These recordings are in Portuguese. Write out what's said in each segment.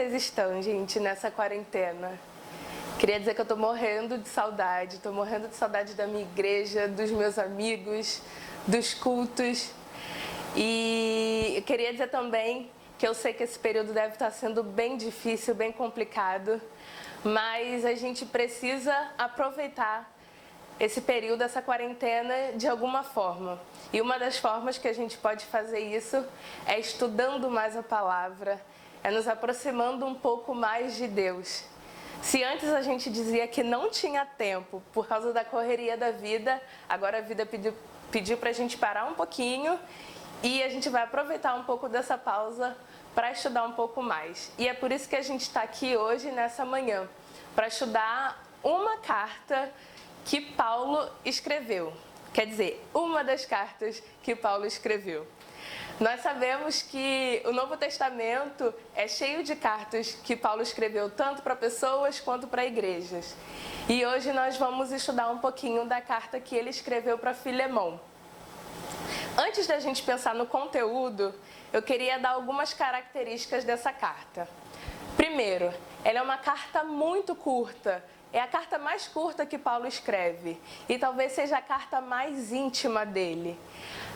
vocês estão, gente, nessa quarentena? Queria dizer que eu tô morrendo de saudade da minha igreja, dos meus amigos, dos cultos. E eu queria dizer também que eu sei que esse período deve estar sendo bem difícil, bem complicado, mas a gente precisa aproveitar esse período, essa quarentena, de alguma forma. E uma das formas que a gente pode fazer isso é estudando mais a palavra, é nos aproximando um pouco mais de Deus. Se antes a gente dizia que não tinha tempo por causa da correria da vida, agora a vida pediu para a gente parar um pouquinho e a gente vai aproveitar um pouco dessa pausa para estudar um pouco mais. E é por isso que a gente está aqui hoje, nessa manhã, para estudar uma carta que Paulo escreveu. Quer dizer, uma das cartas que Paulo escreveu. Nós sabemos que o Novo Testamento é cheio de cartas que Paulo escreveu tanto para pessoas quanto para igrejas. E hoje nós vamos estudar um pouquinho da carta que ele escreveu para Filemão. Antes da gente pensar no conteúdo, eu queria dar algumas características dessa carta. Primeiro, ela é uma carta muito curta. É a carta mais curta que Paulo escreve e talvez seja a carta mais íntima dele.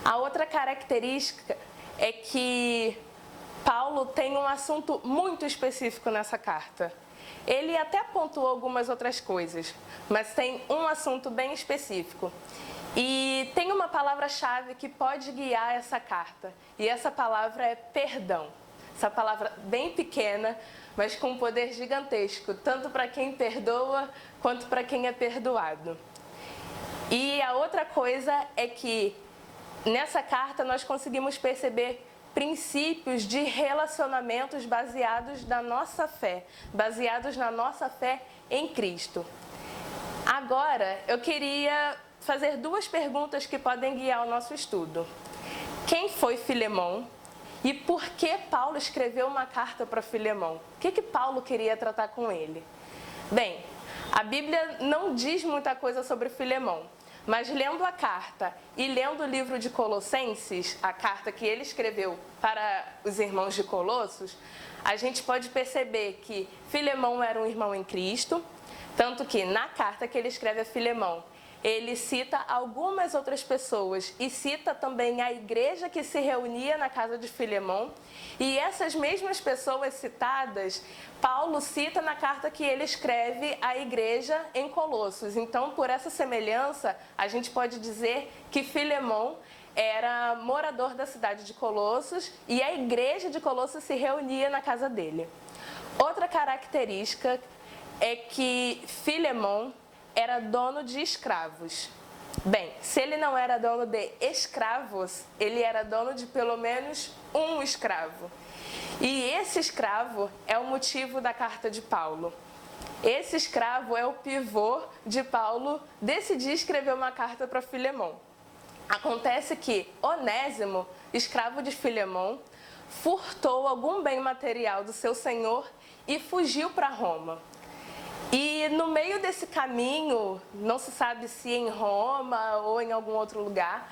A outra característica é que Paulo tem um assunto muito específico nessa carta. Ele até pontuou algumas outras coisas, mas tem um assunto bem específico. E tem uma palavra-chave que pode guiar essa carta, e essa palavra é perdão. Essa palavra bem pequena, mas com um poder gigantesco, tanto para quem perdoa quanto para quem é perdoado. E a outra coisa é que nessa carta nós conseguimos perceber princípios de relacionamentos baseados na nossa fé em Cristo. Agora, eu queria fazer duas perguntas que podem guiar o nosso estudo. Quem foi Filemão? E por que Paulo escreveu uma carta para Filemão? O que Paulo queria tratar com ele? Bem, a Bíblia não diz muita coisa sobre Filemão, mas lendo a carta e lendo o livro de Colossenses, a carta que ele escreveu para os irmãos de Colossos, a gente pode perceber que Filemão era um irmão em Cristo, tanto que na carta que ele escreve a Filemão, ele cita algumas outras pessoas e cita também a igreja que se reunia na casa de Filemão. E essas mesmas pessoas citadas, Paulo cita na carta que ele escreve à igreja em Colossos. Então, por essa semelhança, a gente pode dizer que Filemão era morador da cidade de Colossos e a igreja de Colossos se reunia na casa dele. Outra característica é que Filemão era dono de escravos. Bem, se ele não era dono de escravos, ele era dono de pelo menos um escravo. E esse escravo é o motivo da carta de Paulo. Esse escravo é o pivô de Paulo decidir escrever uma carta para Filemão. Acontece que Onésimo, escravo de Filemão, furtou algum bem material do seu senhor e fugiu para Roma. E no meio desse caminho, não se sabe se em Roma ou em algum outro lugar,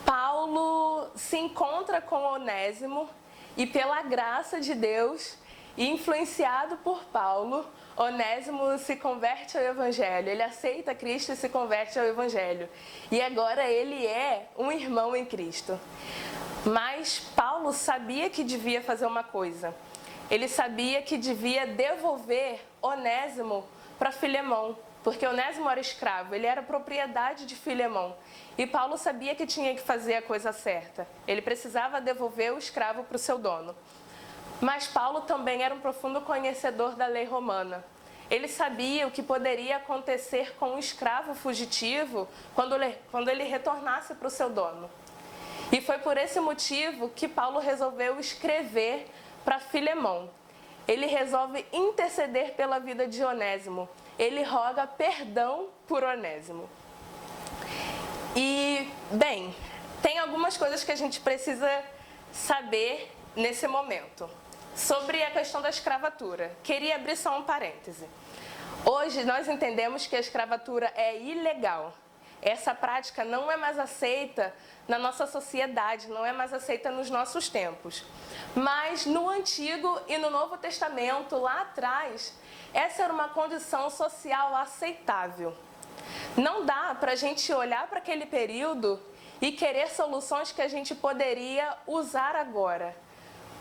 Paulo se encontra com Onésimo e pela graça de Deus, e influenciado por Paulo, Onésimo se converte ao Evangelho. Ele aceita Cristo e se converte ao Evangelho. E agora ele é um irmão em Cristo. Mas Paulo sabia que devia fazer uma coisa. Ele sabia que devia devolver Onésimo para Filemão, porque Onésimo era escravo, ele era propriedade de Filemão. E Paulo sabia que tinha que fazer a coisa certa. Ele precisava devolver o escravo para o seu dono. Mas Paulo também era um profundo conhecedor da lei romana. Ele sabia o que poderia acontecer com um escravo fugitivo quando ele retornasse para o seu dono. E foi por esse motivo que Paulo resolveu escrever para Filemão. Ele resolve interceder pela vida de Onésimo. Ele roga perdão por Onésimo. E, bem, tem algumas coisas que a gente precisa saber nesse momento. Sobre a questão da escravatura. Queria abrir só um parêntese. Hoje nós entendemos que a escravatura é ilegal. essa prática não é mais aceita na nossa sociedade, não é mais aceita nos nossos tempos. Mas no Antigo e no Novo Testamento, lá atrás, essa era uma condição social aceitável. Não dá para a gente olhar para aquele período e querer soluções que a gente poderia usar agora,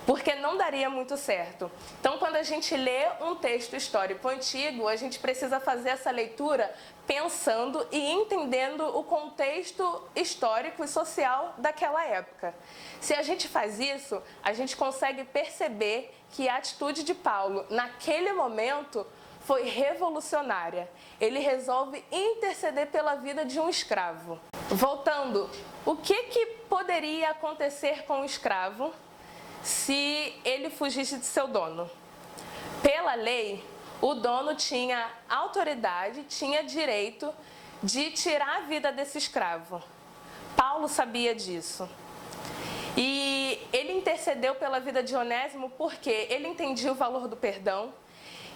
porque não daria muito certo. Então, quando a gente lê um texto histórico antigo, a gente precisa fazer essa leitura pensando e entendendo o contexto histórico e social daquela época. Se a gente faz isso, a gente consegue perceber que a atitude de Paulo, naquele momento, foi revolucionária. Ele resolve interceder pela vida de um escravo. Voltando, o que poderia acontecer com o escravo se ele fugisse de seu dono? Pela lei, o dono tinha autoridade, tinha direito de tirar a vida desse escravo. Paulo sabia disso. E ele intercedeu pela vida de Onésimo porque ele entendia o valor do perdão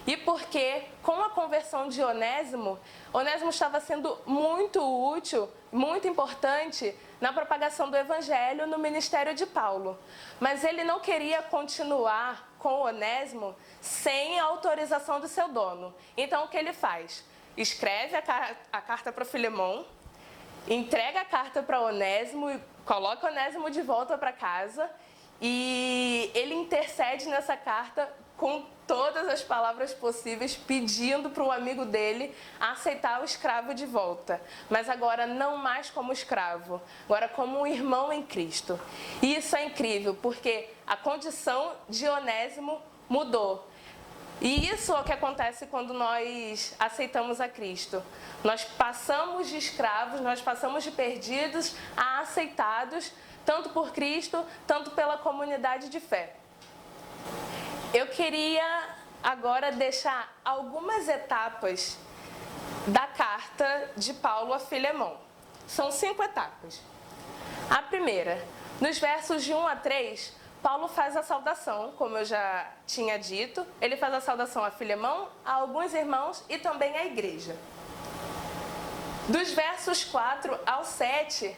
e porque, com a conversão de Onésimo, Onésimo estava sendo muito útil, muito importante na propagação do Evangelho no ministério de Paulo. Mas ele não queria continuar com Onésimo sem a autorização do seu dono. Então, o que ele faz? Escreve a carta para Filemão, entrega a carta para Onésimo e coloca Onésimo de volta para casa. E ele intercede nessa carta com todas as palavras possíveis, pedindo para o amigo dele aceitar o escravo de volta. Mas agora não mais como escravo, agora como um irmão em Cristo. E isso é incrível, porque a condição de Onésimo mudou. E isso é o que acontece quando nós aceitamos a Cristo. Nós passamos de escravos, nós passamos de perdidos a aceitados, tanto por Cristo, tanto pela comunidade de fé. Eu queria agora deixar algumas etapas da carta de Paulo a Filemão. São 5 etapas. A primeira, nos versos de 1 a 3, Paulo faz a saudação, como eu já tinha dito. Ele faz a saudação a Filemão, a alguns irmãos e também à igreja. Dos versos 4 ao 7,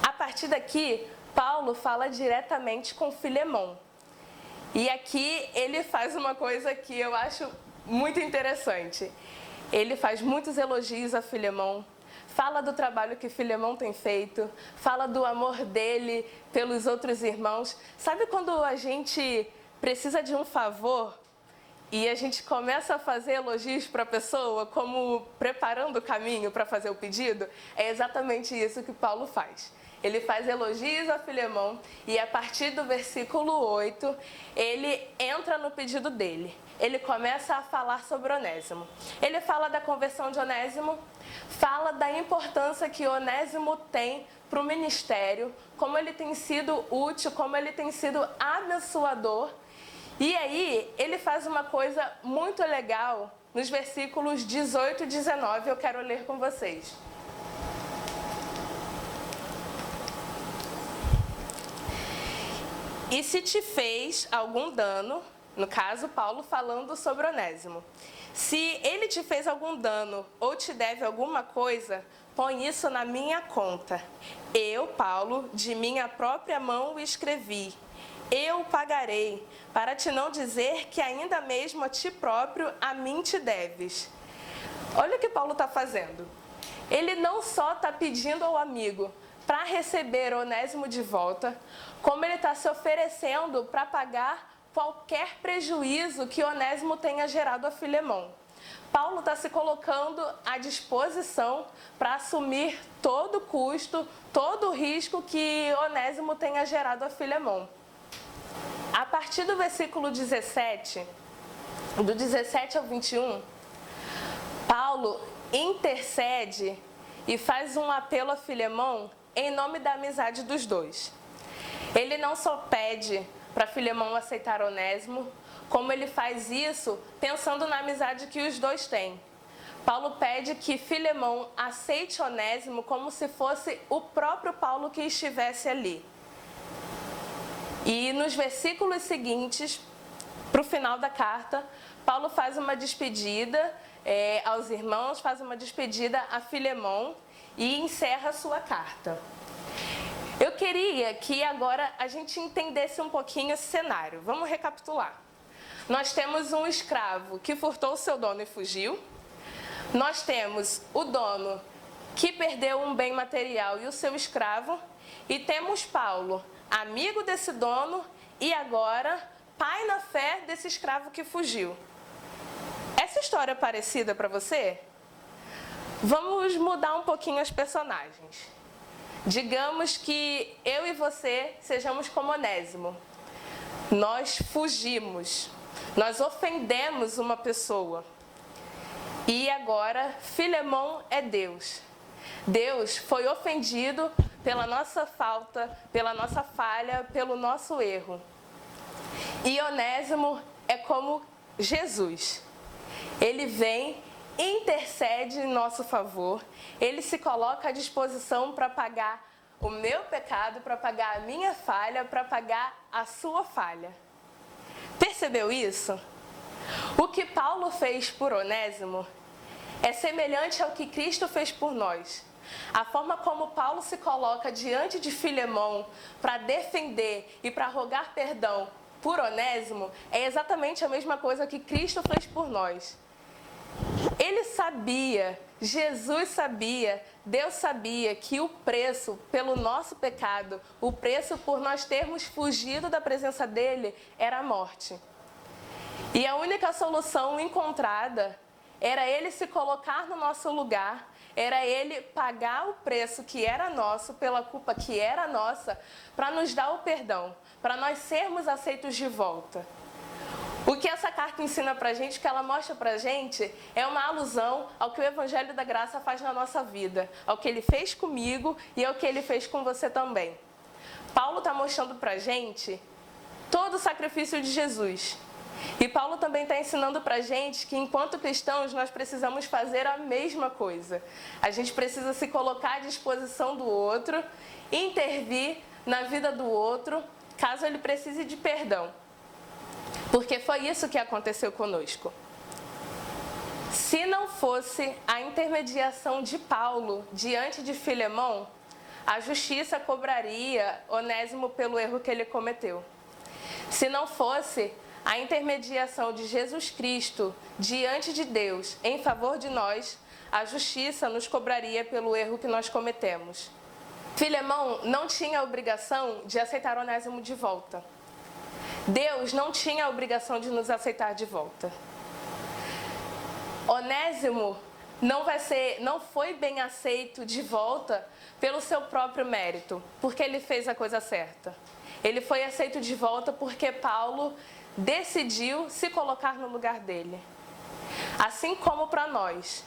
a partir daqui, Paulo fala diretamente com Filemão. E aqui ele faz uma coisa que eu acho muito interessante. Ele faz muitos elogios a Filemão, fala do trabalho que Filemão tem feito, fala do amor dele pelos outros irmãos. Sabe quando a gente precisa de um favor e a gente começa a fazer elogios para a pessoa, como preparando o caminho para fazer o pedido? É exatamente isso que Paulo faz. Ele faz elogios a Filemão e a partir do versículo 8, ele entra no pedido dele. Ele começa a falar sobre Onésimo. Ele fala da conversão de Onésimo, fala da importância que Onésimo tem para o ministério, como ele tem sido útil, como ele tem sido abençoador. E aí, ele faz uma coisa muito legal nos versículos 18 e 19, eu quero ler com vocês. E se te fez algum dano, no caso, Paulo falando sobre Onésimo, se ele te fez algum dano ou te deve alguma coisa, põe isso na minha conta. Eu, Paulo, de minha própria mão o escrevi. Eu o pagarei, para te não dizer que ainda mesmo a ti próprio a mim te deves. Olha o que Paulo está fazendo. Ele não só está pedindo ao amigo para receber Onésimo de volta, como ele está se oferecendo para pagar qualquer prejuízo que Onésimo tenha gerado a Filemão. Paulo está se colocando à disposição para assumir todo o custo, todo o risco que Onésimo tenha gerado a Filemão. A partir do versículo 17, do 17 ao 21, Paulo intercede e faz um apelo a Filemão em nome da amizade dos dois. Ele não só pede para Filemão aceitar Onésimo, como ele faz isso pensando na amizade que os dois têm. Paulo pede que Filemão aceite Onésimo como se fosse o próprio Paulo que estivesse ali. E nos versículos seguintes, para o final da carta, Paulo faz uma despedida aos irmãos, faz uma despedida a Filemão e encerra a sua carta. Eu queria que agora a gente entendesse um pouquinho esse cenário. Vamos recapitular. Nós temos um escravo que furtou o seu dono e fugiu. Nós temos o dono que perdeu um bem material e o seu escravo. E temos Paulo, amigo desse dono e agora pai na fé desse escravo que fugiu. Essa história é parecida para você? Vamos mudar um pouquinho as personagens. Digamos que eu e você sejamos como Onésimo. Nós fugimos, nós ofendemos uma pessoa. E agora Filemão é Deus. Deus foi ofendido pela nossa falta, pela nossa falha, pelo nosso erro. E Onésimo é como Jesus. Ele vem, intercede em nosso favor, ele se coloca à disposição para pagar o meu pecado, para pagar a minha falha, para pagar a sua falha. Percebeu isso? O que Paulo fez por Onésimo é semelhante ao que Cristo fez por nós. A forma como Paulo se coloca diante de Filemão para defender e para rogar perdão por Onésimo é exatamente a mesma coisa que Cristo fez por nós. Ele sabia, Jesus sabia, Deus sabia que o preço pelo nosso pecado, o preço por nós termos fugido da presença dele era a morte. E a única solução encontrada era ele se colocar no nosso lugar, era ele pagar o preço que era nosso, pela culpa que era nossa, para nos dar o perdão, para nós sermos aceitos de volta. O que essa carta ensina pra gente, o que ela mostra pra gente, é uma alusão ao que o Evangelho da Graça faz na nossa vida, ao que ele fez comigo e ao que ele fez com você também. Paulo está mostrando pra gente todo o sacrifício de Jesus. E Paulo também está ensinando pra gente que enquanto cristãos nós precisamos fazer a mesma coisa. A gente precisa se colocar à disposição do outro, intervir na vida do outro, caso ele precise de perdão. Porque foi isso que aconteceu conosco. Se não fosse a intermediação de Paulo diante de Filemão, a justiça cobraria Onésimo pelo erro que ele cometeu. Se não fosse a intermediação de Jesus Cristo diante de Deus em favor de nós, a justiça nos cobraria pelo erro que nós cometemos. Filemão não tinha a obrigação de aceitar Onésimo de volta. Deus não tinha a obrigação de nos aceitar de volta. Onésimo não foi bem aceito de volta pelo seu próprio mérito, porque ele fez a coisa certa. Ele foi aceito de volta porque Paulo decidiu se colocar no lugar dele. Assim como para nós.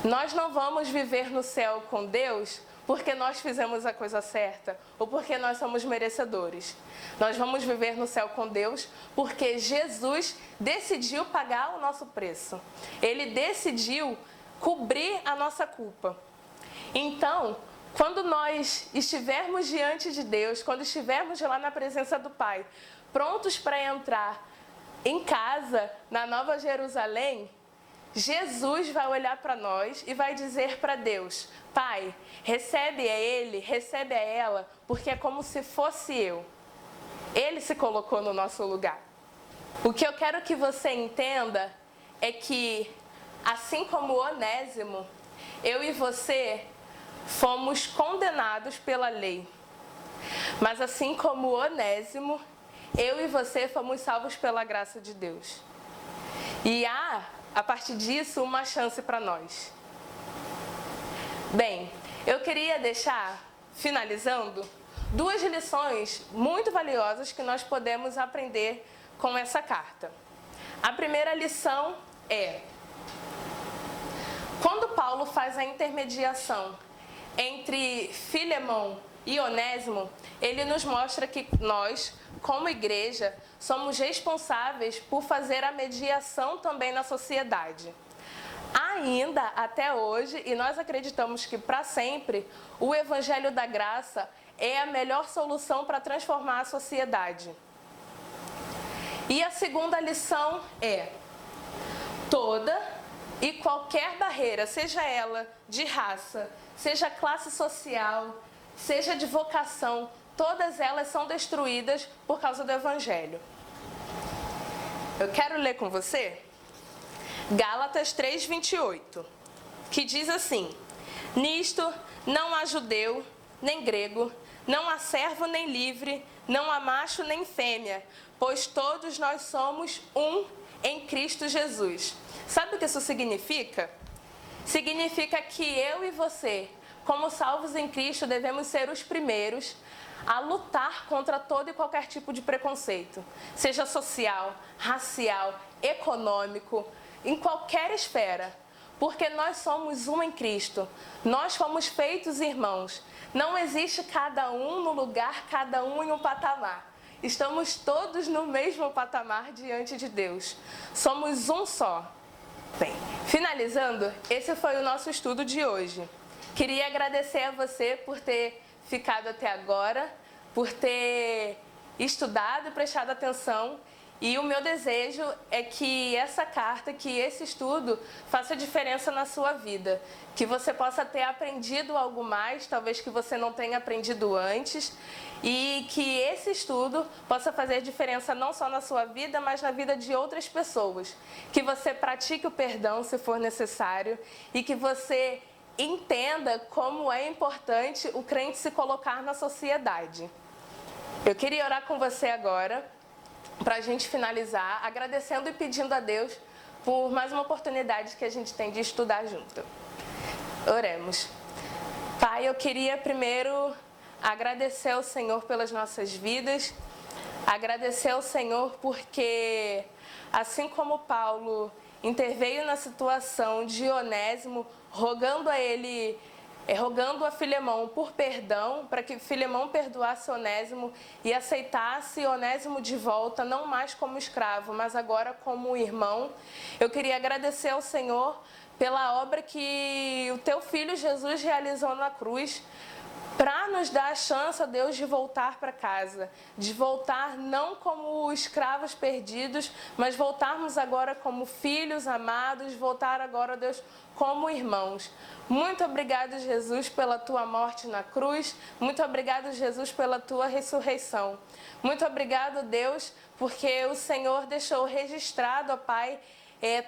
Nós não vamos viver no céu com Deus porque nós fizemos a coisa certa ou porque nós somos merecedores. Nós vamos viver no céu com Deus porque Jesus decidiu pagar o nosso preço. Ele decidiu cobrir a nossa culpa. Então, quando nós estivermos diante de Deus, quando estivermos lá na presença do Pai, prontos para entrar em casa, na Nova Jerusalém, Jesus vai olhar para nós e vai dizer para Deus: Pai, recebe a ele, recebe a ela, porque é como se fosse eu. Ele se colocou no nosso lugar. O que eu quero que você entenda é que, assim como Onésimo, eu e você fomos condenados pela lei. Mas assim como Onésimo, eu e você fomos salvos pela graça de Deus. E a partir disso, uma chance para nós. Bem, eu queria deixar, finalizando, duas lições muito valiosas que nós podemos aprender com essa carta. A primeira lição é: quando Paulo faz a intermediação entre Filemão e Onésimo, ele nos mostra que nós, como igreja, somos responsáveis por fazer a mediação também na sociedade. Ainda até hoje, e nós acreditamos que para sempre, o Evangelho da Graça é a melhor solução para transformar a sociedade. E a segunda lição é: toda e qualquer barreira, seja ela de raça, seja classe social, seja de vocação, todas elas são destruídas por causa do Evangelho. Eu quero ler com você Gálatas 3:28, que diz assim: nisto não há judeu, nem grego, não há servo nem livre, não há macho nem fêmea, pois todos nós somos um em Cristo Jesus. Sabe o que isso significa? Significa que eu e você, como salvos em Cristo, devemos ser os primeiros a lutar contra todo e qualquer tipo de preconceito, seja social, racial, econômico, em qualquer esfera, porque nós somos um em Cristo, nós fomos feitos irmãos, não existe cada um no lugar, cada um em um patamar, estamos todos no mesmo patamar diante de Deus, somos um só. Bem, finalizando, esse foi o nosso estudo de hoje. Queria agradecer a você por ter ficado até agora, por ter estudado e prestado atenção. E o meu desejo é que essa carta, que esse estudo faça diferença na sua vida. Que você possa ter aprendido algo mais, talvez que você não tenha aprendido antes. E que esse estudo possa fazer diferença não só na sua vida, mas na vida de outras pessoas. Que você pratique o perdão se for necessário e que você entenda como é importante o crente se colocar na sociedade. Eu queria orar com você agora, para a gente finalizar, agradecendo e pedindo a Deus por mais uma oportunidade que a gente tem de estudar junto. Oremos. Pai, eu queria primeiro agradecer ao Senhor pelas nossas vidas, agradecer ao Senhor porque, assim como Paulo interveio na situação de Onésimo, rogando a Filemão por perdão, para que Filemão perdoasse Onésimo e aceitasse Onésimo de volta, não mais como escravo, mas agora como irmão. Eu queria agradecer ao Senhor pela obra que o teu filho Jesus realizou na cruz, para nos dar a chance, ó Deus, de voltar para casa, de voltar não como escravos perdidos, mas voltarmos agora como filhos amados, voltar agora, ó Deus, como irmãos. Muito obrigado, Jesus, pela tua morte na cruz, muito obrigado, Jesus, pela tua ressurreição. Muito obrigado, Deus, porque o Senhor deixou registrado, ó Pai,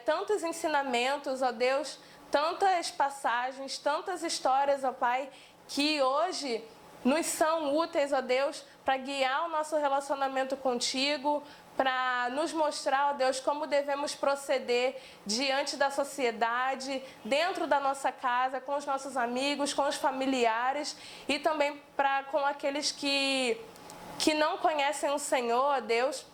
tantos ensinamentos, ó Deus, tantas passagens, tantas histórias, ó Pai, que hoje nos são úteis, ó Deus, para guiar o nosso relacionamento contigo, para nos mostrar, ó Deus, como devemos proceder diante da sociedade, dentro da nossa casa, com os nossos amigos, com os familiares e também com aqueles que não conhecem o Senhor, ó Deus.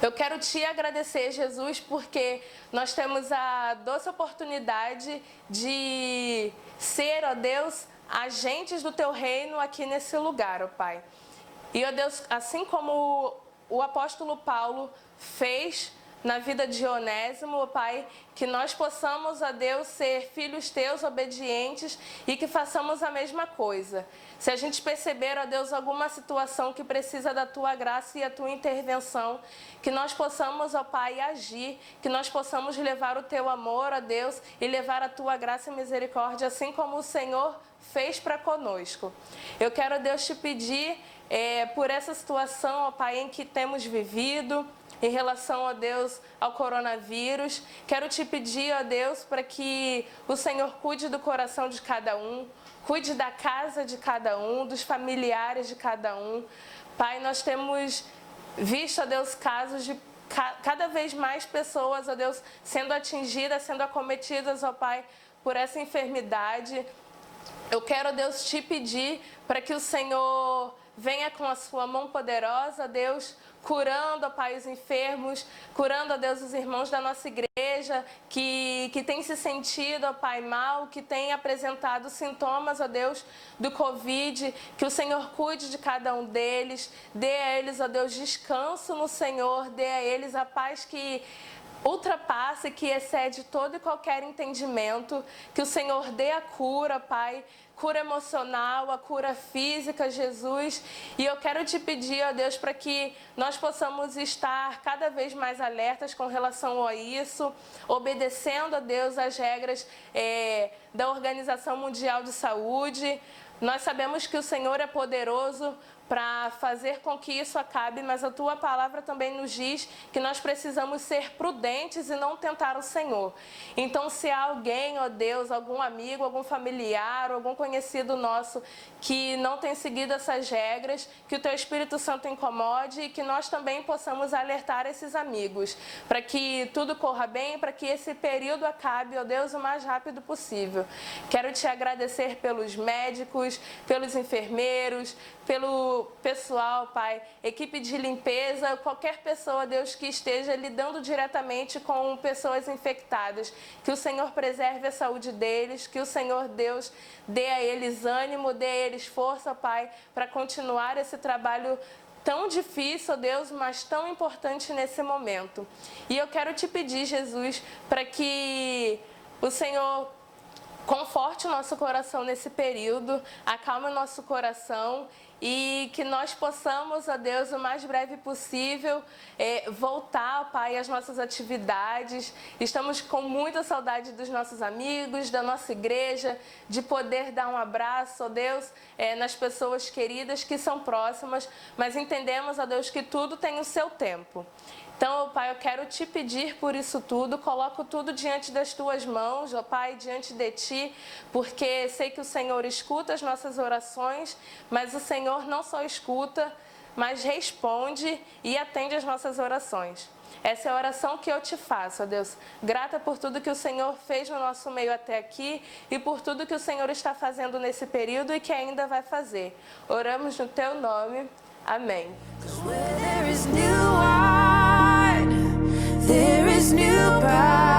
Eu quero te agradecer, Jesus, porque nós temos a doce oportunidade de ser, ó Deus, agentes do teu reino aqui nesse lugar, ó Pai. E, ó Deus, assim como o apóstolo Paulo fez na vida de Onésimo, ó Pai, que nós possamos, ó Deus, ser filhos teus obedientes e que façamos a mesma coisa. Se a gente perceber, ó Deus, alguma situação que precisa da tua graça e a tua intervenção, que nós possamos, ó Pai, agir, que nós possamos levar o teu amor, ó Deus, e levar a tua graça e misericórdia, assim como o Senhor fez para conosco. Eu quero, Deus, te pedir por essa situação, ó Pai, em que temos vivido, em relação, ó Deus, ao coronavírus. Quero te pedir, ó Deus, para que o Senhor cuide do coração de cada um, cuide da casa de cada um, dos familiares de cada um. Pai, nós temos visto, ó Deus, casos de cada vez mais pessoas, ó Deus, sendo atingidas, sendo acometidas, ó Pai, por essa enfermidade. Eu quero, ó Deus, te pedir para que o Senhor venha com a sua mão poderosa, Deus, curando, ó Pai, os enfermos, curando, ó Deus, os irmãos da nossa igreja que tem se sentido, ó Pai, mal, que tem apresentado sintomas, ó Deus, do Covid, que o Senhor cuide de cada um deles, dê a eles, ó Deus, descanso no Senhor, dê a eles a paz que ultrapassa e que excede todo e qualquer entendimento, que o Senhor dê a cura, Pai, cura emocional, a cura física, Jesus. E eu quero te pedir, ó Deus, para que nós possamos estar cada vez mais alertas com relação a isso, obedecendo, ó Deus, as regras da Organização Mundial de Saúde. Nós sabemos que o Senhor é poderoso para fazer com que isso acabe, mas a Tua palavra também nos diz que nós precisamos ser prudentes e não tentar o Senhor. Então, se há alguém, ó Deus, algum amigo, algum familiar, algum conhecido nosso que não tem seguido essas regras, que o Teu Espírito Santo incomode e que nós também possamos alertar esses amigos, para que tudo corra bem, para que esse período acabe, ó Deus, o mais rápido possível. Quero Te agradecer pelos médicos, pelos enfermeiros, pelo pessoal, Pai, equipe de limpeza, qualquer pessoa, Deus, que esteja lidando diretamente com pessoas infectadas. Que o Senhor preserve a saúde deles, que o Senhor, Deus, dê a eles ânimo, dê a eles força, Pai, para continuar esse trabalho tão difícil, Deus, mas tão importante nesse momento. E eu quero Te pedir, Jesus, para que o Senhor conforte o nosso coração nesse período, acalme o nosso coração e que nós possamos, ó Deus, o mais breve possível, voltar, Pai, às nossas atividades. Estamos com muita saudade dos nossos amigos, da nossa igreja, de poder dar um abraço, ó Deus, nas pessoas queridas que são próximas, mas entendemos, ó Deus, que tudo tem o seu tempo. Então, ó Pai, eu quero Te pedir por isso tudo, coloco tudo diante das Tuas mãos, ó Pai, diante de Ti, porque sei que o Senhor escuta as nossas orações, mas o Senhor não só escuta, mas responde e atende as nossas orações. Essa é a oração que eu Te faço, ó Deus, grata por tudo que o Senhor fez no nosso meio até aqui e por tudo que o Senhor está fazendo nesse período e que ainda vai fazer. Oramos no Teu nome. Amém. There is new power.